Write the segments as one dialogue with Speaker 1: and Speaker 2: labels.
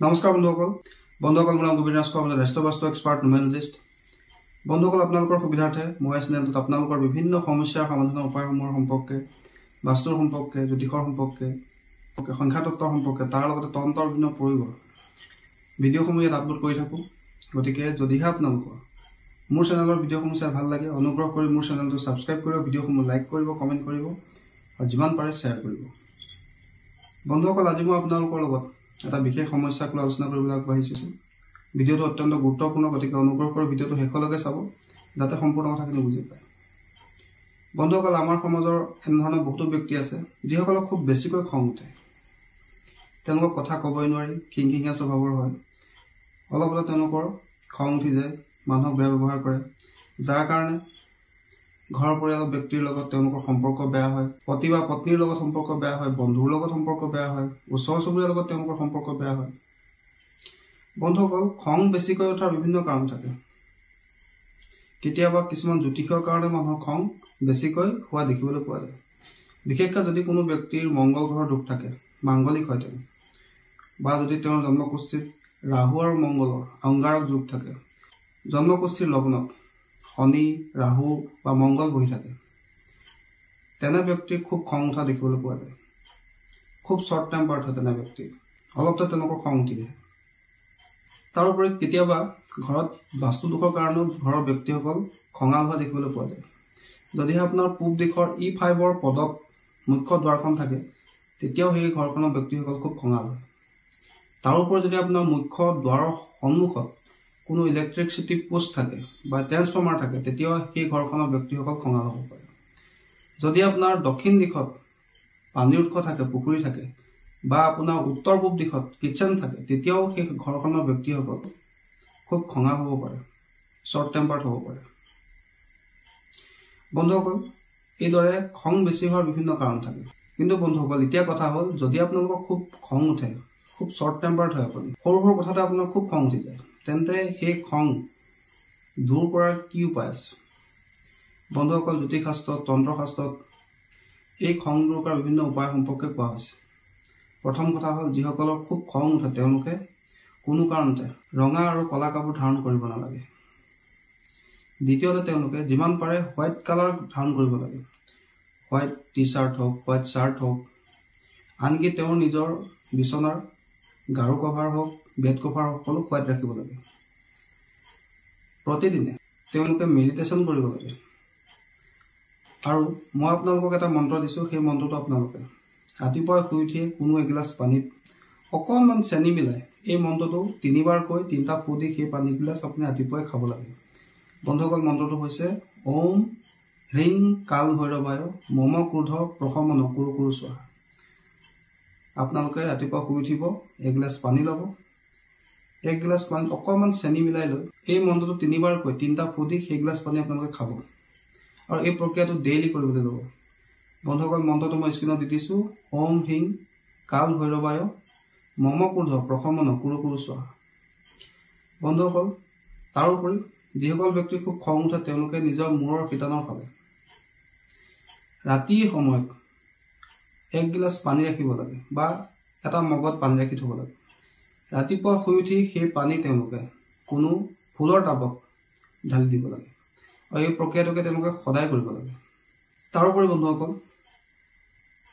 Speaker 1: নমস্কাৰ বন্ধুসকল মোৰ নাম গোবিন্দ ৰাজ মই ৰাষ্ট্ৰবাস্তু এক্সপাৰ্ট নিউমেৰলজিষ্ট। বন্ধুসকল, আপোনালোকৰ সুবিধাৰ্থে মই চেনেলটোত আপোনালোকৰ বিভিন্ন সমস্যাৰ সমাধানৰ উপায়সমূহৰ সম্পৰ্কে, বাস্তুৰ সম্পৰ্কে, জ্যোতিষৰ সম্পৰ্কে, সংখ্যাতত্বৰ সম্পৰ্কে, তাৰ লগতে তন্ত্ৰৰ বিভিন্ন প্ৰয়োগৰ ভিডিঅ'সমূহ ইয়াত আপলোড কৰি থাকোঁ। গতিকে যদিহে আপোনালোকৰ মোৰ চেনেলৰ ভিডিঅ'সমূহ চাই ভাল লাগে, অনুগ্ৰহ কৰি মোৰ চেনেলটো ছাবস্ক্ৰাইব কৰিব, ভিডিঅ'সমূহ লাইক কৰিব, কমেণ্ট কৰিব আৰু যিমান পাৰে শ্বেয়াৰ কৰিব। বন্ধুসকল, আজি মই আপোনালোকৰ লগত এটা বিশেষ সমস্যাক লৈ আলোচনা কৰিবলৈ আগবাঢ়িছোঁ। ভিডিঅ'টো অত্যন্ত গুৰুত্বপূৰ্ণ, গতিকে অনুগ্ৰহ কৰি ভিডিঅ'টো শেষলৈকে চাব যাতে সম্পূৰ্ণ কথাখিনি বুজি পায়। বন্ধুসকল, আমাৰ সমাজৰ এনেধৰণৰ বহুতো ব্যক্তি আছে যিসকলক খুব বেছিকৈ খং উঠে। তেওঁলোকক কথা ক'বই নোৱাৰি, খিংখিঙীয়া স্বভাৱৰ হয়। অলপতে তেওঁলোকৰ খং উঠি যায়, মানুহক বেয়া ব্যৱহাৰ কৰে, যাৰ কাৰণে ঘৰ পৰিয়ালৰ ব্যক্তিৰ লগত তেওঁলোকৰ সম্পৰ্ক বেয়া হয়, পতি বা পত্নীৰ লগত সম্পৰ্ক বেয়া হয়, বন্ধুৰ লগত সম্পৰ্ক বেয়া হয়, ওচৰ চুবুৰীয়াৰ লগত তেওঁলোকৰ সম্পৰ্ক বেয়া হয়। বন্ধুসকল, খং বেছিকৈ উঠাৰ বিভিন্ন কাৰণ থাকে। কেতিয়াবা কিছুমান জ্যোতিষৰ কাৰণে মানুহৰ খং বেছিকৈ হোৱা দেখিবলৈ পোৱা যায়। বিশেষকৈ যদি কোনো ব্যক্তিৰ মংগল গ্ৰহৰ দোষ থাকে, মাংগলিক হয় তেওঁ, বা যদি তেওঁৰ জন্মকুষ্ঠিত ৰাহু আৰু মংগলৰ অংগাৰক যোগ থাকে, জন্মকুষ্ঠিৰ লগ্নত শনি, ৰাহু বা মংগল বহি থাকে, তেনে ব্যক্তিৰ খুব খং উঠা দেখিবলৈ পোৱা যায়। খুব শ্বৰ্ট টেম্পাৰ্ড হয় তেনে ব্যক্তি, অলপতে তেওঁলোকৰ খং উঠি যায়। তাৰোপৰি কেতিয়াবা ঘৰত বাস্তু দোষৰ কাৰণেও ঘৰৰ ব্যক্তিসকল খঙাল হোৱা দেখিবলৈ পোৱা যায়। যদিহে আপোনাৰ পূব দিশৰ E5ৰ পদত মুখ্য দুৱাৰখন থাকে, তেতিয়াও সেই ঘৰখনৰ ব্যক্তিসকল খুব খঙাল হয়। তাৰোপৰি যদি আপোনাৰ মুখ্য দুৱাৰৰ সন্মুখত কোনো ইলেক্ট্ৰিচিটি পোষ্ট থাকে বা ট্ৰেন্সফৰ্মাৰ থাকে, তেতিয়াও সেই ঘৰখনৰ ব্যক্তিসকল খঙাল হ'ব পাৰে। যদি আপোনাৰ দক্ষিণ দিশত পানীৰ উৎস থাকে, পুখুৰী থাকে, বা আপোনাৰ উত্তৰ পূব দিশত কিটচেন থাকে, তেতিয়াও সেই ঘৰখনৰ ব্যক্তিসকল খুব খঙাল হ'ব পাৰে, শ্বৰ্ট টেম্পাৰ্ড হ'ব পাৰে। বন্ধুসকল, এইদৰে খং বেছি হোৱাৰ বিভিন্ন কাৰণ থাকে। কিন্তু বন্ধুসকল, এতিয়া কথা হ'ল, যদি আপোনালোকৰ খুব খং উঠে, খুব শ্বৰ্ট টেম্পাৰ্ড হয়, আপুনি সৰু সৰু কথাতে আপোনাৰ খুব খং উঠি যায়, তেন্তে সেই খং দূৰ কৰাৰ কি উপায় আছে? বন্ধুসকল, জ্যোতিষশাস্ত্ৰত, তন্ত্ৰশাস্ত্ৰত এই খং দূৰ কৰাৰ বিভিন্ন উপায় সম্পৰ্কে কোৱা হৈছে। প্ৰথম কথা হ'ল, যিসকলৰ খুব খং উঠে তেওঁলোকে কোনো কাৰণতে ৰঙা আৰু কলা কাপোৰ ধাৰণ কৰিব নালাগে। দ্বিতীয়তে, তেওঁলোকে যিমান পাৰে হোৱাইট কালাৰ ধাৰণ কৰিব লাগে। হোৱাইট টি চাৰ্ট হওক, হোৱাইট চাৰ্ট হওক, আনকি তেওঁৰ নিজৰ বিচনাৰ গাৰু কভাৰ হওক, বেড কভাৰ হওক, সকলো হোৱাইট ৰাখিব লাগে। প্ৰতিদিনে তেওঁলোকে মেডিটেশ্যন কৰিব লাগে। আৰু মই আপোনালোকক এটা মন্ত্ৰ দিছোঁ, সেই মন্ত্ৰটো আপোনালোকে ৰাতিপুৱা শুই উঠিয়ে কোনো এগিলাচ পানীত অকণমান চেনি মিলাই এই মন্ত্ৰটো 3বাৰ কৈ 3টা ফু দি সেই পানীগিলাচ আপুনি ৰাতিপুৱাই খাব লাগে। বন্ধুসকল, মন্ত্ৰটো হৈছে ওম হ্ৰীং কাল ভৈৰৱায় মম ক্ৰোধ প্ৰশমন কুৰু কুৰু স্বাহা। আপোনালোকে ৰাতিপুৱা শুই উঠিব, এগিলাচ পানী ল'ব, এক গিলাচ পানীত অকণমান চেনি মিলাই লৈ এই মন্ত্ৰটো 3বাৰ কৈ 3টা ফু দি সেই গিলাচ পানী আপোনালোকে খাব। আৰু এই প্ৰক্ৰিয়াটো ডেইলি কৰিবলৈ ল'ব। বন্ধুসকল, মন্ত্ৰটো মই স্ক্ৰীণত দি দিছোঁ, ওম হ্ৰীং কাল ভৈৰৱায় মম ক্ৰোধ প্ৰশমন কুৰু কুৰু স্বাহা। বন্ধুসকল, তাৰোপৰি যিসকল ব্যক্তিৰ খুব খং উঠে তেওঁলোকে নিজৰ মূৰৰ শিতানৰ ফালে ৰাতিৰ সময়ত এক গিলাচ পানী ৰাখিব লাগে বা এটা মগত পানী ৰাখি থ'ব লাগে। ৰাতিপুৱা শুই উঠি সেই পানী তেওঁলোকে কোনো ফুলৰ টাবত ঢালি দিব লাগে। আৰু এই প্ৰক্ৰিয়াটোকে তেওঁলোকে সদায় কৰিব লাগে। তাৰোপৰি বন্ধুসকল,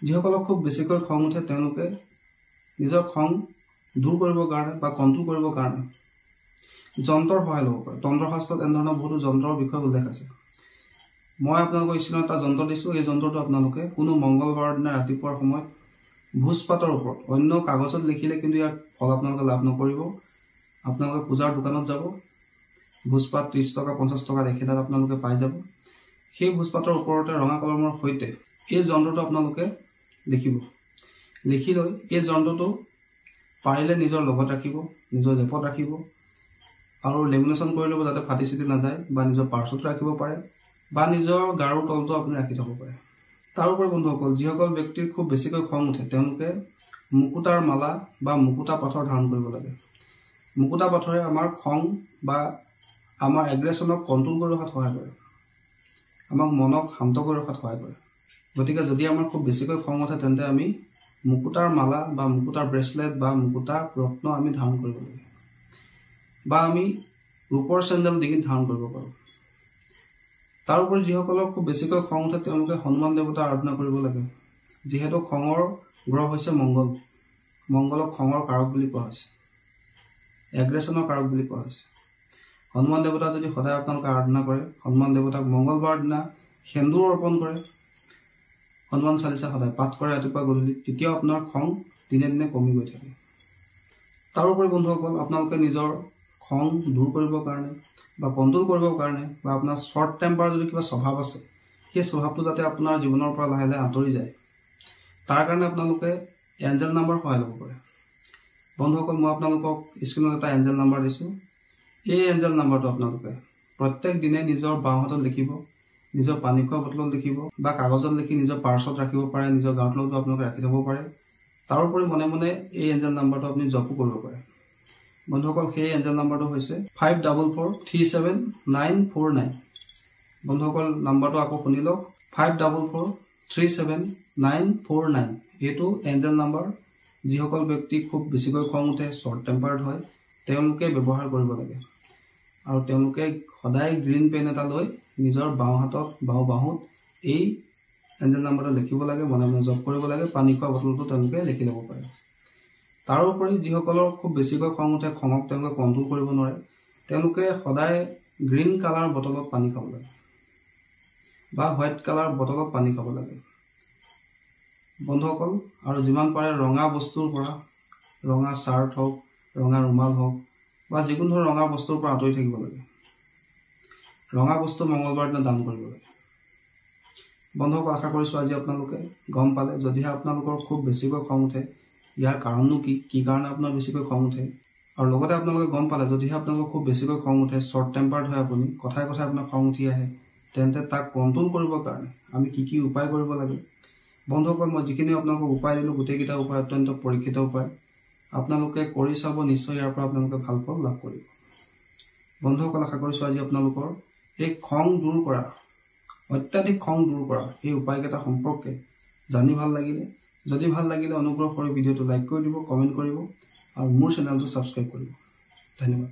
Speaker 1: যিসকলক খুব বেছিকৈ খং উঠে তেওঁলোকে নিজৰ খং দূৰ কৰিবৰ কাৰণে বা কণ্ট্ৰল কৰিবৰ কাৰণে যন্ত্ৰৰ সহায় ল'ব পাৰে। তন্ত্ৰশাস্ত্ৰত এনেধৰণৰ বহুতো যন্ত্ৰৰ বিষয়ে উল্লেখ আছে। মই আপোনালোকৰ স্ক্ৰীণত এটা যন্ত্ৰ দিছোঁ। এই যন্ত্ৰটো আপোনালোকে কোনো মংগলবাৰৰ দিনা ৰাতিপুৱাৰ সময়ত ভোজপাতৰ ওপৰত, অন্য কাগজত লিখিলে কিন্তু ইয়াৰ ফল আপোনালোকে লাভ নকৰিব। আপোনালোকে পূজাৰ দোকানত যাব, ভোজপাত 30 টকা 50 টকাত এখেতাত আপোনালোকে পাই যাব। সেই ভোজপাতৰ ওপৰতে ৰঙা কলমৰ সৈতে এই যন্ত্ৰটো আপোনালোকে লিখিব। লিখি লৈ এই যন্ত্ৰটো পাৰিলে নিজৰ লগত ৰাখিব, নিজৰ জেপত ৰাখিব আৰু লেমিনেশ্যন কৰি ল'ব যাতে ফাটি চিটি নাযায়, বা নিজৰ পাৰ্চত ৰাখিব পাৰে বা নিজৰ গাৰুৰ তলটো আপুনি ৰাখি থ'ব পাৰে। তাৰোপৰি বন্ধুসকল, যিসকল ব্যক্তিৰ খুব বেছিকৈ খং উঠে তেওঁলোকে মুকুতাৰ মালা বা মুকুতা পাথৰ ধাৰণ কৰিব লাগে। মুকুতা পাথৰে আমাৰ খং বা আমাৰ এগ্ৰেশ্যনক কণ্ট্ৰল কৰি ৰখাত সহায় কৰে, আমাক মনক শান্ত কৰি ৰখাত সহায় কৰে। গতিকে যদি আমাৰ খুব বেছিকৈ খং উঠে তেন্তে আমি মুকুতাৰ মালা বা মুকুতাৰ ব্ৰেচলেট বা মুকুতাৰ ৰত্ন আমি ধাৰণ কৰিব লাগে বা আমি ৰূপৰ চেণ্ডেল ডিঙিত ধাৰণ কৰিব পাৰোঁ। তাৰোপৰি যিসকলৰ খুব বেছিকৈ খং উঠে তেওঁলোকে হনুমান দেৱতাৰ আৰাধনা কৰিব লাগে, যিহেতু খঙৰ গ্ৰহ হৈছে মংগল। মংগলক খঙৰ কাৰক বুলি কোৱা হৈছে, এগ্ৰেছনৰ কাৰক বুলি কোৱা হৈছে। হনুমান দেৱতাক যদি সদায় আপোনালোকে আৰাধনা কৰে, হনুমান দেৱতাক মংগলবাৰৰ দিনা সেন্দুৰ অৰ্পণ কৰে, হনুমান চালিচা সদায় পাঠ কৰে ৰাতিপুৱা গধূলি, তেতিয়াও আপোনাৰ খং দিনে দিনে কমি গৈ থাকে। তাৰোপৰি বন্ধুসকল, আপোনালোকে নিজৰ খং দূৰ কৰিবৰ কাৰণে বা কণ্ট্ৰল কৰিবৰ কাৰণে বা আপোনাৰ শ্বৰ্ট টেম্পাৰ যদি কিবা স্বভাৱ আছে, সেই স্বভাৱটো যাতে আপোনাৰ জীৱনৰ পৰা লাহে লাহে আঁতৰি যায়, তাৰ কাৰণে আপোনালোকে এঞ্জেল নাম্বাৰ সহায় ল'ব পাৰে। বন্ধুসকল, মই আপোনালোকক স্ক্ৰীণত এটা এঞ্জেল নাম্বাৰ দিছোঁ। এই এঞ্জেল নাম্বাৰটো আপোনালোকে প্ৰত্যেক দিনে নিজৰ বাওঁ হাতত লিখিব, নিজৰ পানী খোৱা বটলত লিখিব বা কাগজত লিখি নিজৰ পাৰ্চত ৰাখিব পাৰে, নিজৰ গাঁৱত লগতো আপোনালোকে ৰাখি থ'ব পাৰে। তাৰোপৰি মনে মনে এই এঞ্জেল নাম্বাৰটো আপুনি জপো কৰিব পাৰে। বন্ধুসকল, সেই এঞ্জেল নাম্বাৰটো হৈছে 54437949। বন্ধুসকল, নাম্বাৰটো আকৌ শুনি লওক, 54437949। এইটো এঞ্জেল নাম্বাৰ যিসকল ব্যক্তি খুব বেছিকৈ খং উঠে, শ্বৰ্ট টেম্পাৰ্ড হয়, তেওঁলোকে ব্যৱহাৰ কৰিব লাগে। আৰু তেওঁলোকে সদায় গ্ৰীণ পেন এটা লৈ নিজৰ বাওঁ হাতত বাহুত এই এঞ্জেল নাম্বাৰটো লিখিব লাগে, মনে মনে জপ কৰিব লাগে। পানী খোৱা বটলটো তেওঁলোকে লিখি ল'ব পাৰে। তাৰোপৰি যিসকলৰ খুব বেছিকৈ খং উঠে, খঙক তেওঁলোকে কণ্ট্ৰল কৰিব নোৱাৰে, তেওঁলোকে সদায় গ্ৰীণ কালাৰ বটলত পানী খাব লাগে বা হোৱাইট কালাৰ বটলত পানী খাব লাগে। বন্ধুসকল, আৰু যিমান পাৰে ৰঙা বস্তুৰ পৰা, ৰঙা চাৰ্ট হওক, ৰঙা ৰুমাল হওক বা যিকোনো ধৰণৰ ৰঙা বস্তুৰ পৰা আঁতৰি থাকিব লাগে। ৰঙা বস্তু মংগলবাৰ দিনা দান কৰিব লাগে। বন্ধুসকল, আশা কৰিছোঁ আজি আপোনালোকে গম পালে। যদিহে আপোনালোকৰ খুব বেছিকৈ খং উঠে, ইয়াৰ কাৰণনো কি কাৰণে আপোনাৰ বেছিকৈ খং উঠে, আৰু লগতে আপোনালোকে গম পালে যদিহে আপোনালোকৰ খুব বেছিকৈ খং উঠে, শ্বৰ্ট টেম্পাৰ্ড হয়, আপুনি কথাই কথাই আপোনাৰ খং উঠি আহে, তেন্তে তাক কণ্ট্ৰল কৰিবৰ কাৰণে আমি কি উপায় কৰিব লাগে। বন্ধুসকল, মই যিখিনি আপোনালোকক উপায় দিলোঁ, গোটেইকেইটা উপায় অত্যন্ত পৰীক্ষিত উপায়। আপোনালোকে কৰি চাব, নিশ্চয় ইয়াৰ পৰা আপোনালোকে ভাল ফল লাভ কৰিব। বন্ধুসকল, আশা কৰিছোঁ আজি আপোনালোকৰ এই খং দূৰ কৰা, অত্যাধিক খং দূৰ কৰা এই উপায়কেইটা সম্পৰ্কে জানি ভাল লাগিলে। যদি ভাল লাগিলে অনুগ্ৰহ কৰি ভিডিঅ'টো লাইক কৰি দিব, কমেণ্ট কৰিব আৰু মোৰ চেনেলটো ছাবস্ক্ৰাইব কৰিব। ধন্যবাদ।